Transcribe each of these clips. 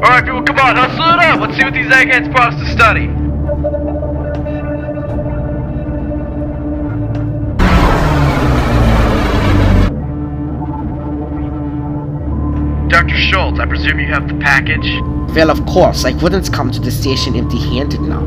Alright people, come on, hustle it up! Let's see what these eggheads brought us to study. Dr. Schultz, I presume you have the package? Well, of course, I wouldn't come to the station empty-handed now.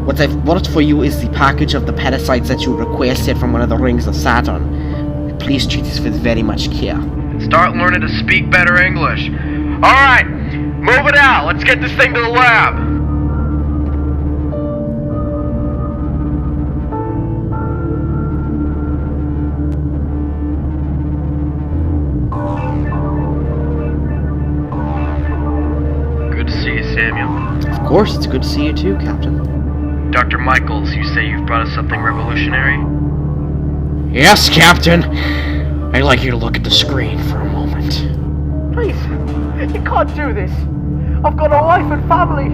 What I've brought for you is the package of the parasites that you requested from one of the rings of Saturn. Please treat this with very much care. Start learning to speak better English. Alright, move it out. Let's get this thing to the lab. Good to see you, Samuel. Of course, it's good to see you too, Captain. Dr. Michaels, you say you've brought us something revolutionary? Yes, Captain. I'd like you to look at the screen for a moment. Please, you can't do this. I've got a wife and family.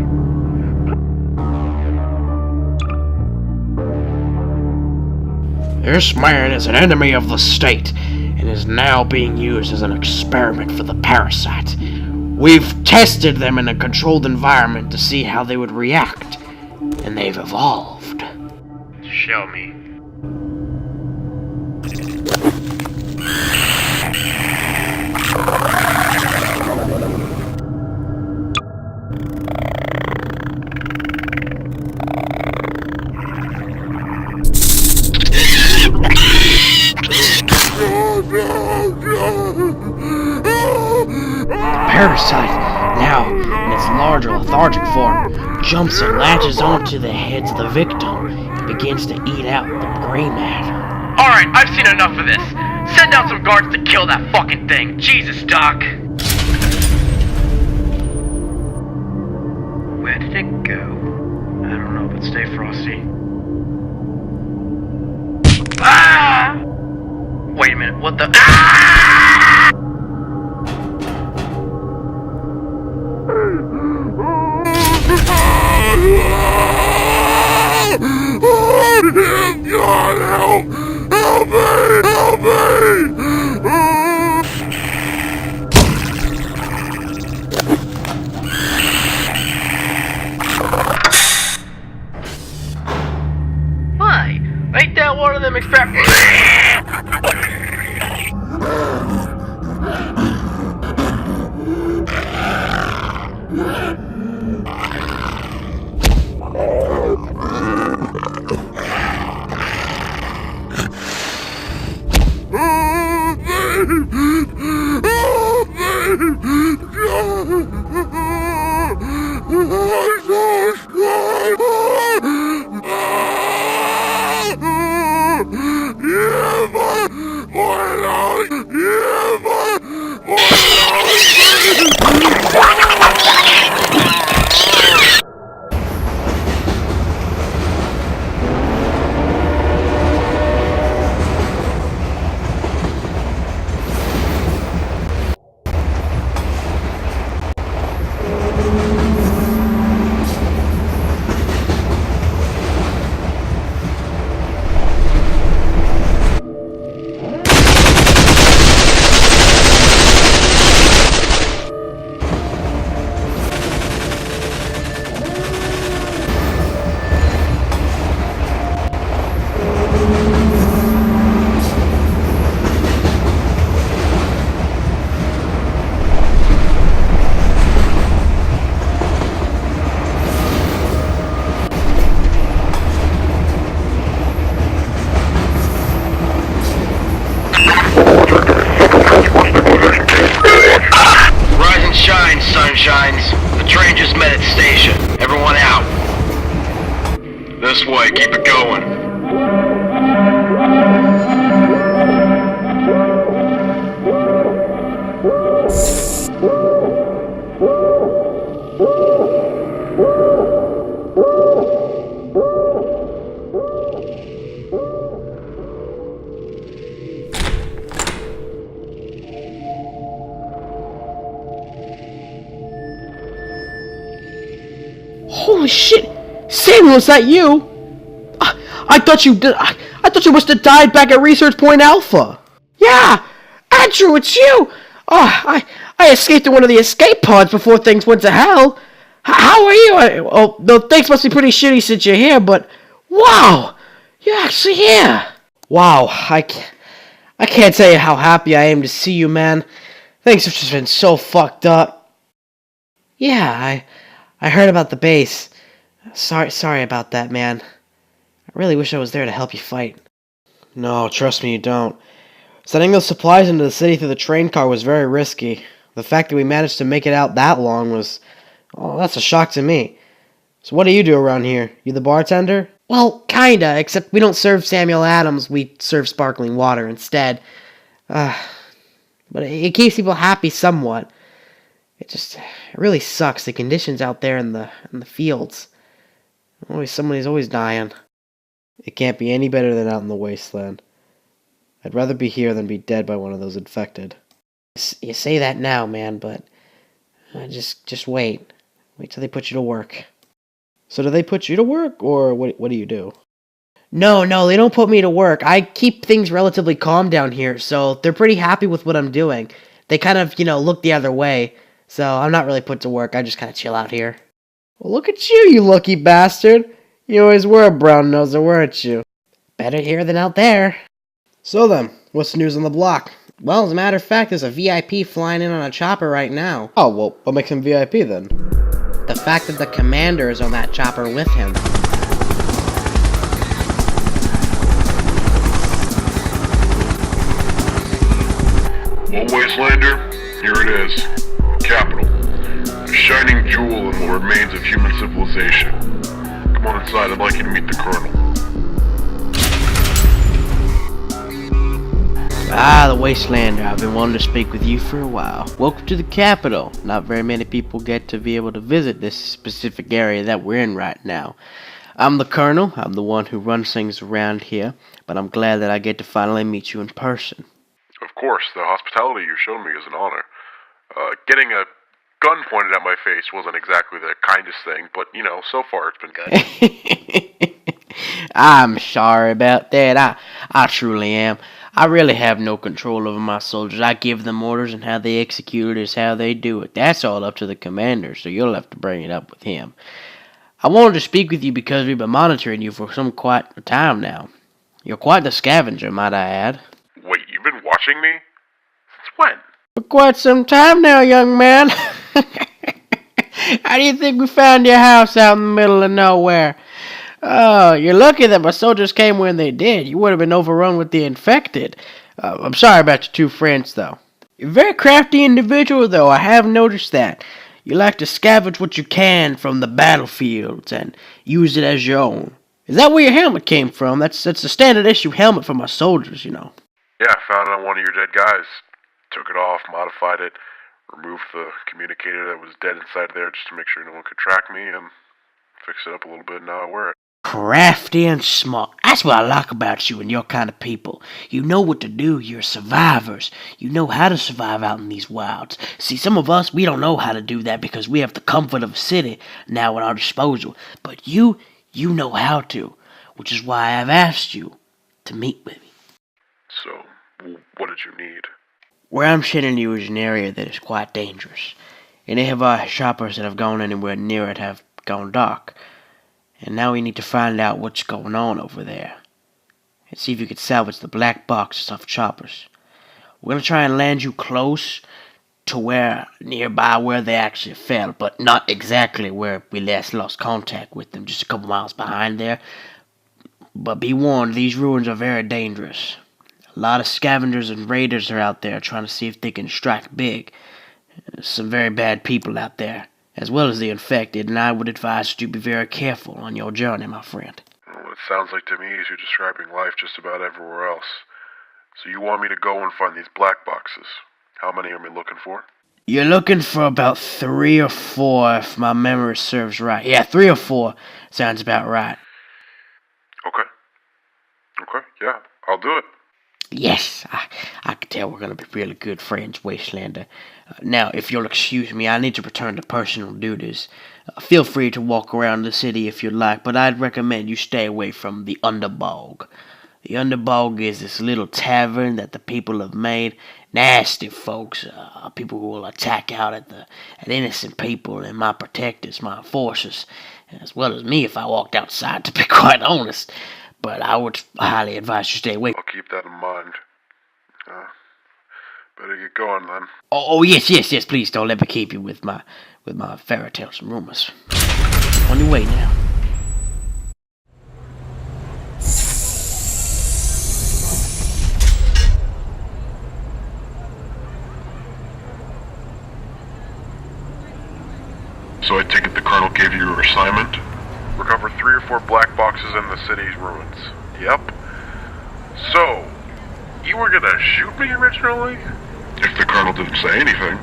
This man is an enemy of the state and is now being used as an experiment for the parasite. We've tested them in a controlled environment to see how they would react, and they've evolved. Show me. The parasite, now in its larger lethargic form, jumps and latches onto the heads of the victim and begins to eat out the gray matter. Alright, I've seen enough of this. Send out some guards to kill that fucking thing. Jesus, Doc. Where did it go? I don't know, but stay frosty. Ah! Wait a minute, what the— ah! God, help! Help me! Help me! Why? Ain't that one of them Sunshines. The train just met its station. Everyone out. This way, keep it going. Holy shit! Samuel, is that you? I thought you did. I thought you must have died back at Research Point Alpha. Yeah, Andrew, it's you. I escaped in one of the escape pods before things went to hell. How are you? No, things must be pretty shitty since you're here, but wow, you're actually here. Wow, I can't tell you how happy I am to see you, man. Things have just been so fucked up. Yeah, I heard about the base. Sorry about that, man. I really wish I was there to help you fight. No, trust me, you don't. Sending those supplies into the city through the train car was very risky. The fact that we managed to make it out that long was... oh, that's a shock to me. So what do you do around here? You the bartender? Well, kinda, except we don't serve Samuel Adams, we serve sparkling water instead. But it keeps people happy somewhat. It really sucks, the conditions out there in the fields. Somebody's always dying. It can't be any better than out in the wasteland. I'd rather be here than be dead by one of those infected. You say that now, man, but just wait. Wait till they put you to work. So do they put you to work, or what do you do? No, they don't put me to work. I keep things relatively calm down here, so they're pretty happy with what I'm doing. They kind of, look the other way, so I'm not really put to work. I just kind of chill out here. Well, look at you lucky bastard. You always were a brown noser, weren't you? Better here than out there. So then, what's the news on the block? Well, as a matter of fact, there's a VIP flying in on a chopper right now. Oh, well, what makes him VIP then? The fact that the commander is on that chopper with him. Well, Wastelander, here it is. Capital. A shining jewel in the remains of human civilization. Come on inside, I'd like you to meet the Colonel. Ah, the Wastelander. I've been wanting to speak with you for a while. Welcome to the capital. Not very many people get to be able to visit this specific area that we're in right now. I'm the Colonel. I'm the one who runs things around here, but I'm glad that I get to finally meet you in person. Of course, the hospitality you showed me is an honor. Getting a gun pointed at my face wasn't exactly the kindest thing, but, so far it's been good. I'm sorry about that. I truly am. I really have no control over my soldiers. I give them orders, and how they execute it is how they do it. That's all up to the commander, so you'll have to bring it up with him. I wanted to speak with you because we've been monitoring you for quite a time now. You're quite the scavenger, might I add. Wait, you've been watching me? Since when? For quite some time now, young man. How do you think we found your house out in the middle of nowhere? Oh, you're lucky that my soldiers came when they did. You would have been overrun with the infected. I'm sorry about your two friends, though. You're a very crafty individual, though. I have noticed that. You like to scavenge what you can from the battlefields and use it as your own. Is that where your helmet came from? That's a standard issue helmet for my soldiers, Yeah, I found it on one of your dead guys. Took it off, modified it, removed the communicator that was dead inside there just to make sure no one could track me, and fixed it up a little bit, and now I wear it. Crafty and smart. That's what I like about you and your kind of people. You know what to do. You're survivors. You know how to survive out in these wilds. See, some of us, we don't know how to do that because we have the comfort of a city now at our disposal. But you know how to, which is why I've asked you to meet with me. So, what did you need? Where I'm sending you is an area that is quite dangerous. Any of our shoppers that have gone anywhere near it have gone dark. And now we need to find out what's going on over there. And see if you can salvage the black boxes off choppers. We're going to try and land you close to nearby where they actually fell, but not exactly where we last lost contact with them, just a couple miles behind there. But be warned, these ruins are very dangerous. A lot of scavengers and raiders are out there trying to see if they can strike big. Some very bad people out there, as well as the infected, and I would advise you to be very careful on your journey, my friend. Well, it sounds like to me as you're describing life just about everywhere else. So you want me to go and find these black boxes. How many are we looking for? You're looking for about 3 or 4, if my memory serves right. Yeah, 3 or 4 sounds about right. Okay, yeah, I'll do it. Yes, I can tell we're going to be really good friends, Wastelander. Now, if you'll excuse me, I need to return to personal duties. Feel free to walk around the city if you'd like, but I'd recommend you stay away from the Underbog. The Underbog is this little tavern that the people have made, nasty folks, people who will attack out at innocent people and my protectors, my enforcers, as well as me if I walked outside, to be quite honest. But I would highly advise you stay away. I'll keep that in mind. Better get going then. Oh yes, please don't let me keep you with my fairy tales and rumors. On your way now. So I take it the Colonel gave you your assignment? Recover 3 or 4 black boxes in the city's ruins. Yep. So, you were gonna shoot me originally? If the Colonel didn't say anything.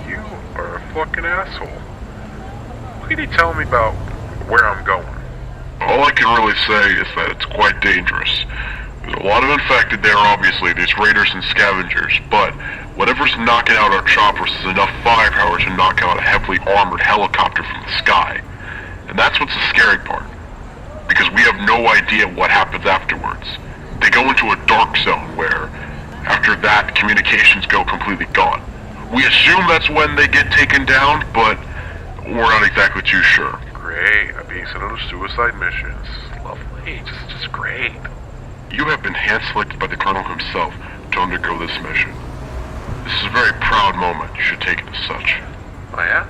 You are a fucking asshole. What can you tell me about where I'm going? All I can really say is that it's quite dangerous. There's a lot of infected there, obviously. There's raiders and scavengers, but whatever's knocking out our choppers is enough firepower to knock out a heavily armored helicopter from the sky. And that's what's the scary part. Because we have no idea what happens afterwards. They go into a dark zone where, after that, communications go completely gone. We assume that's when they get taken down, but we're not exactly too sure. Great. I'm being sent on suicide missions. Lovely. Just great. You have been hand-selected by the Colonel himself to undergo this mission. This is a very proud moment. You should take it as such. Oh yeah?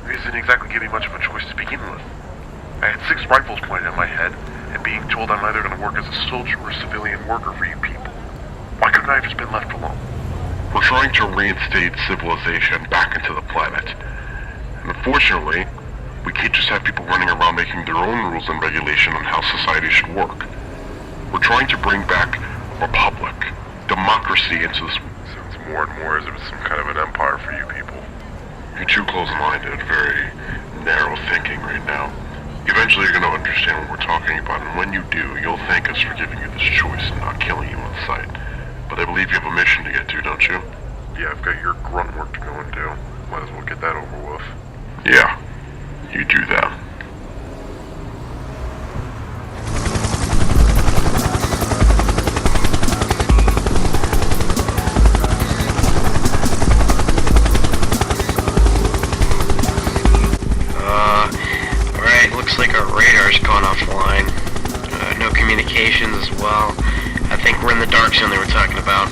He didn't exactly give me much of a choice to begin with. I had 6 rifles pointed at my head, and being told I'm either going to work as a soldier or a civilian worker for you people. Why couldn't I have just been left alone? We're trying to reinstate civilization back into the planet. And unfortunately, we can't just have people running around making their own rules and regulation on how society should work. We're trying to bring back a republic, democracy into this. Sounds more and more as if it's some kind of an empire for you people. You're too close-minded, very narrow thinking right now. Eventually you're going to understand what we're talking about, and when you do, you'll thank us for giving you this choice and not killing you on sight. But I believe you have a mission to get to, don't you? Yeah, I've got your grunt work to go and do. Might as well get that over with. Yeah, you do that. Alright, looks like our radar's gone offline. No communications as well. I think we're in the dark zone they were talking about.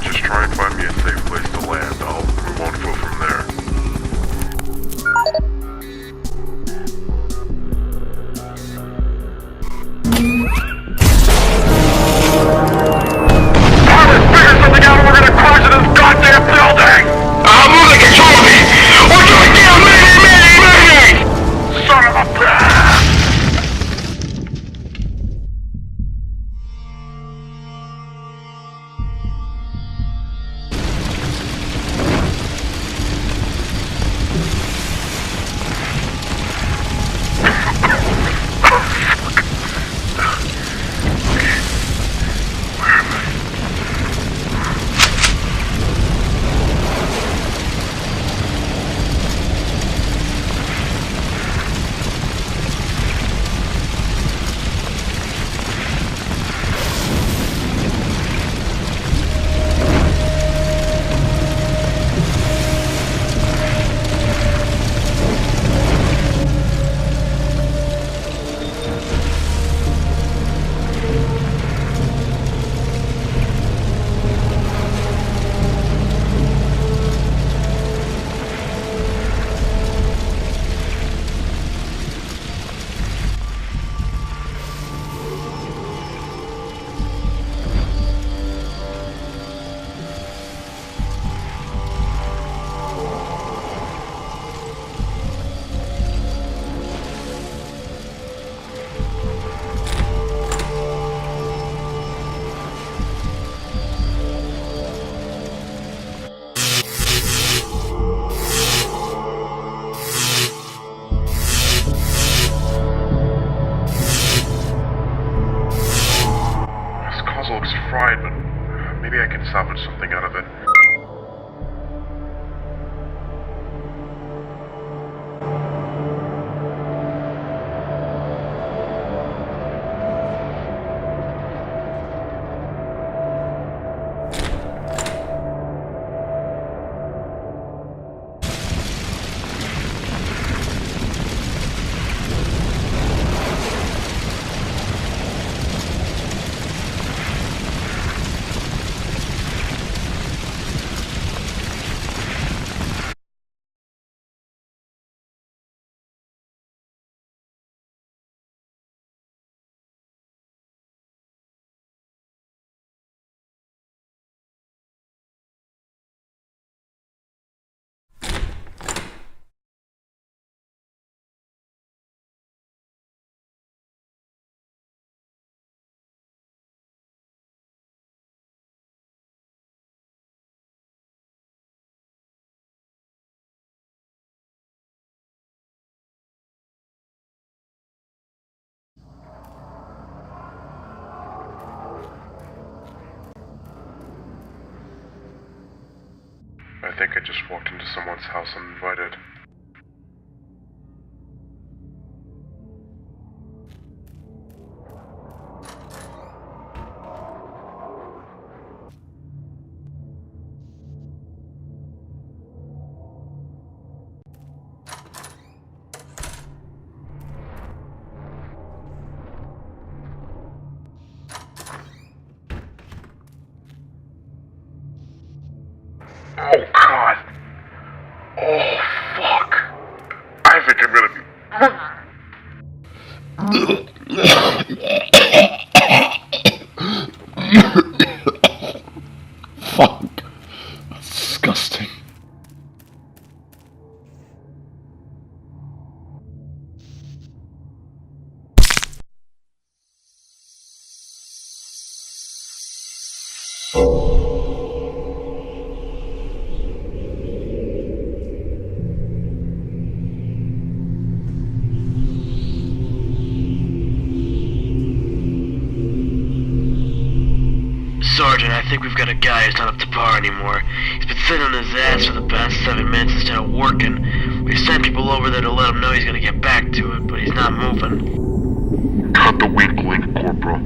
Just try and find me a safe place to land. I'll move on foot from there. Pilot, figure something out or we're gonna crash into this goddamn building! Move the control me! We're going down! Mayday! Son of a bitch! Looks fried, but maybe I can salvage something out of it. I think I just walked into someone's house uninvited. Oh god! Oh fuck! I think I'm gonna be... Fuck. That's disgusting. Sergeant, I think we've got a guy who's not up to par anymore. He's been sitting on his ass for the past 7 minutes instead of working. We've sent people over there to let him know he's gonna get back to it, but he's not moving. Cut the wink link, Corporal.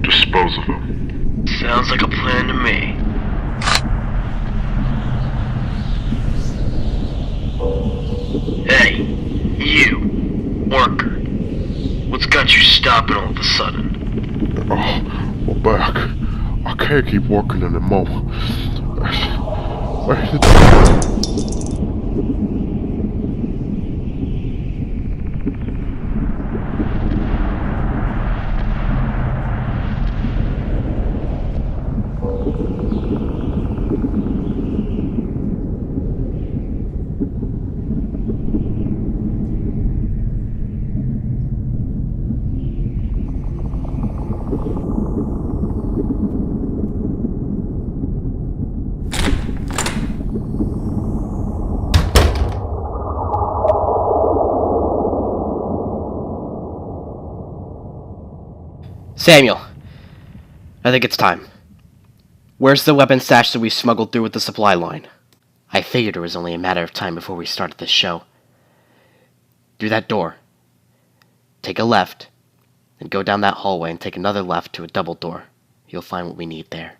Dispose of him. Sounds like a plan to me. Hey, you, worker. What's got you stopping all of a sudden? Oh, we're back. I can't keep working anymore. Samuel, I think it's time. Where's the weapon stash that we smuggled through with the supply line? I figured it was only a matter of time before we started this show. Through that door. Take a left, then go down that hallway and take another left to a double door. You'll find what we need there.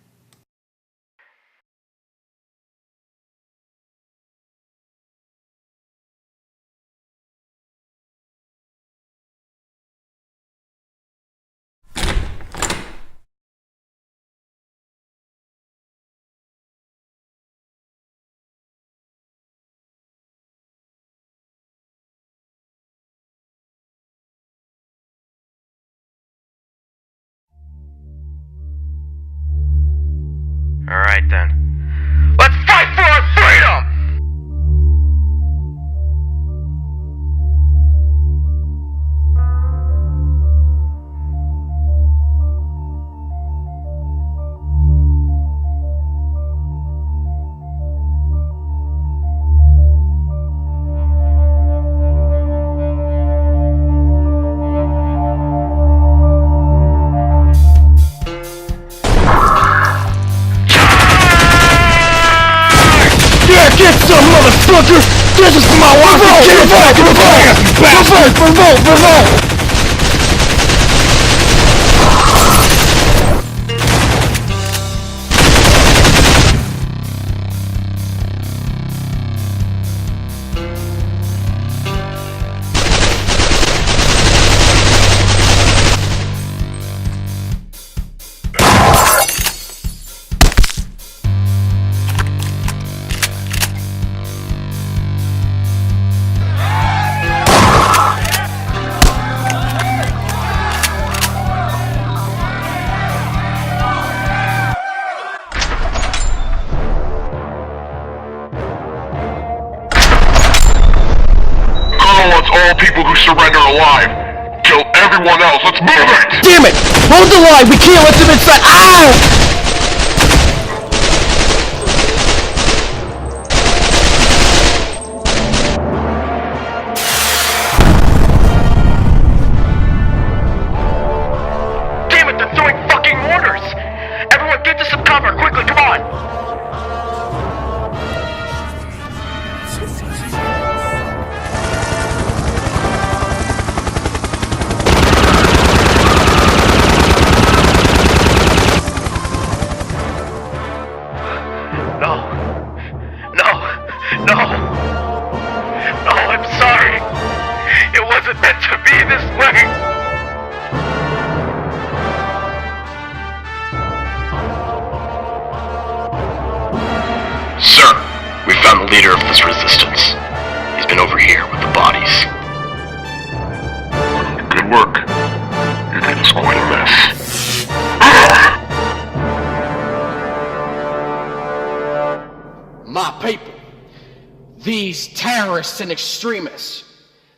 Alright then. Let's fight for our freedom! Get some, motherfucker! This is for my wife! Revolt! All people who surrender alive. Kill everyone else. Let's move it! Damn it! Hold the line! We can't let them inside! Ow! Damn it, they're throwing fucking mortars! Everyone get to some cover, quickly, come on! terrorists and extremists,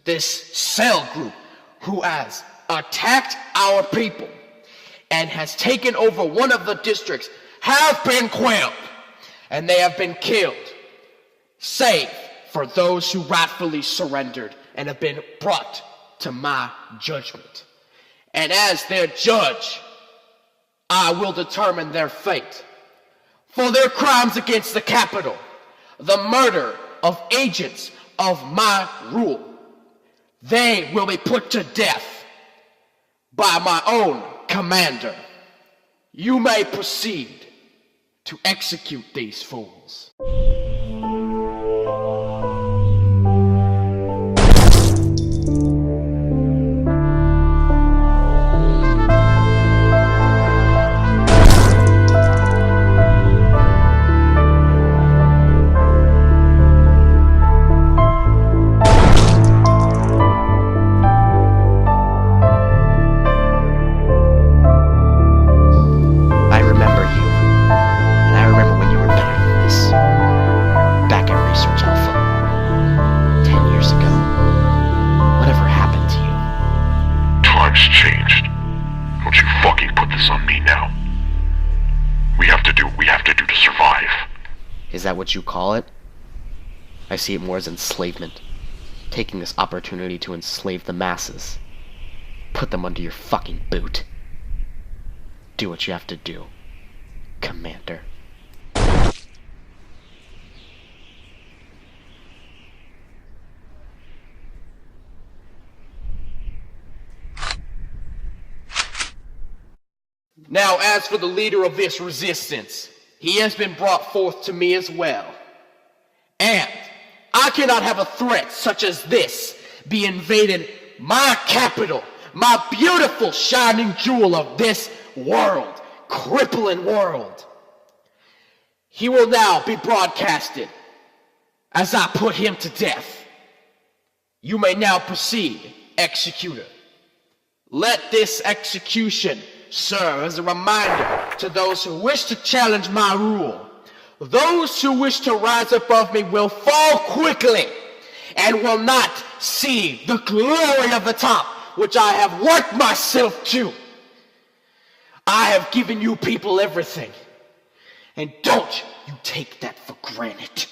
this cell group who has attacked our people and has taken over one of the districts, have been quelled, and they have been killed, save for those who rightfully surrendered and have been brought to my judgment. And as their judge, I will determine their fate for their crimes against the Capitol, the murder of agents of my rule. They will be put to death by my own commander. You may proceed to execute these fools. Is that what you call it? I see it more as enslavement. Taking this opportunity to enslave the masses. Put them under your fucking boot. Do what you have to do, Commander. Now, as for the leader of this resistance, he has been brought forth to me as well. And I cannot have a threat such as this be invaded my capital, my beautiful shining jewel of this world, crippling world. He will now be broadcasted as I put him to death. You may now proceed, executor. Let this execution serve as a reminder to those who wish to challenge my rule. Those who wish to rise above me will fall quickly and will not see the glory of the top, which I have worked myself to. I have given you people everything, and don't you take that for granted.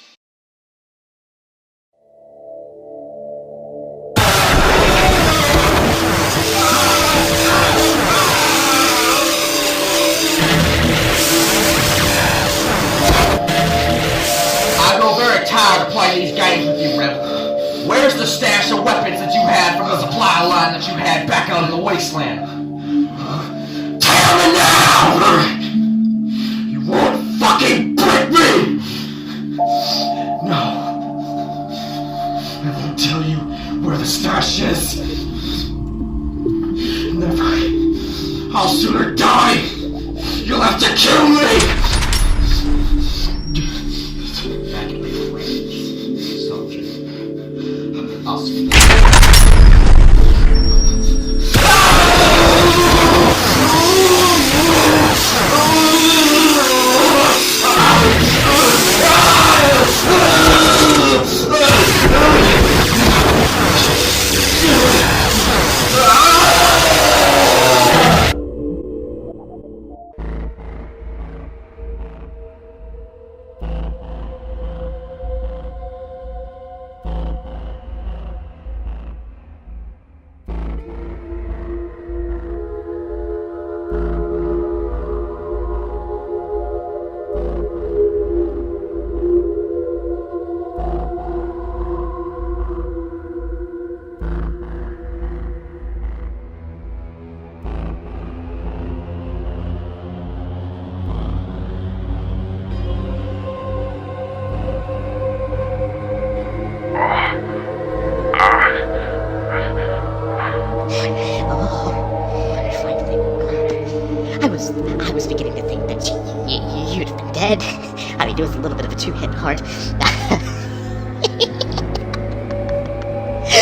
Tired of playing these games with you, Revolt. Where's the stash of weapons that you had from the supply line that you had back out in the wasteland? Tell me now! You won't fucking break me! No. I won't tell you where the stash is. Never. I'll sooner die. You'll have to kill me! I was beginning to think that you'd have been dead. I mean, it was a little bit of a two-hit heart.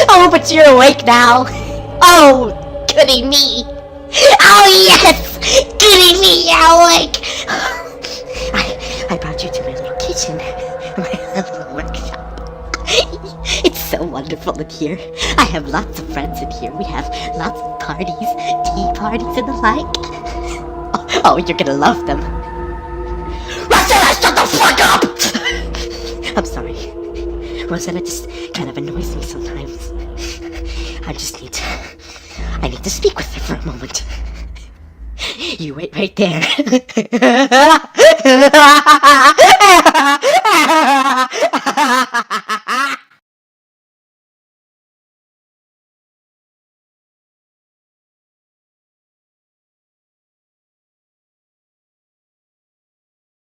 Oh, but you're awake now. Oh, goody me. Oh, yes, goody me, you're awake. I brought you to my little kitchen, my little workshop. It's so wonderful in here. I have lots of friends in here. We have lots of parties, tea parties and the like. Oh, you're gonna love them. Rosetta, shut the fuck up! I'm sorry. Rosetta just kind of annoys me sometimes. I need to speak with her for a moment. You wait right there.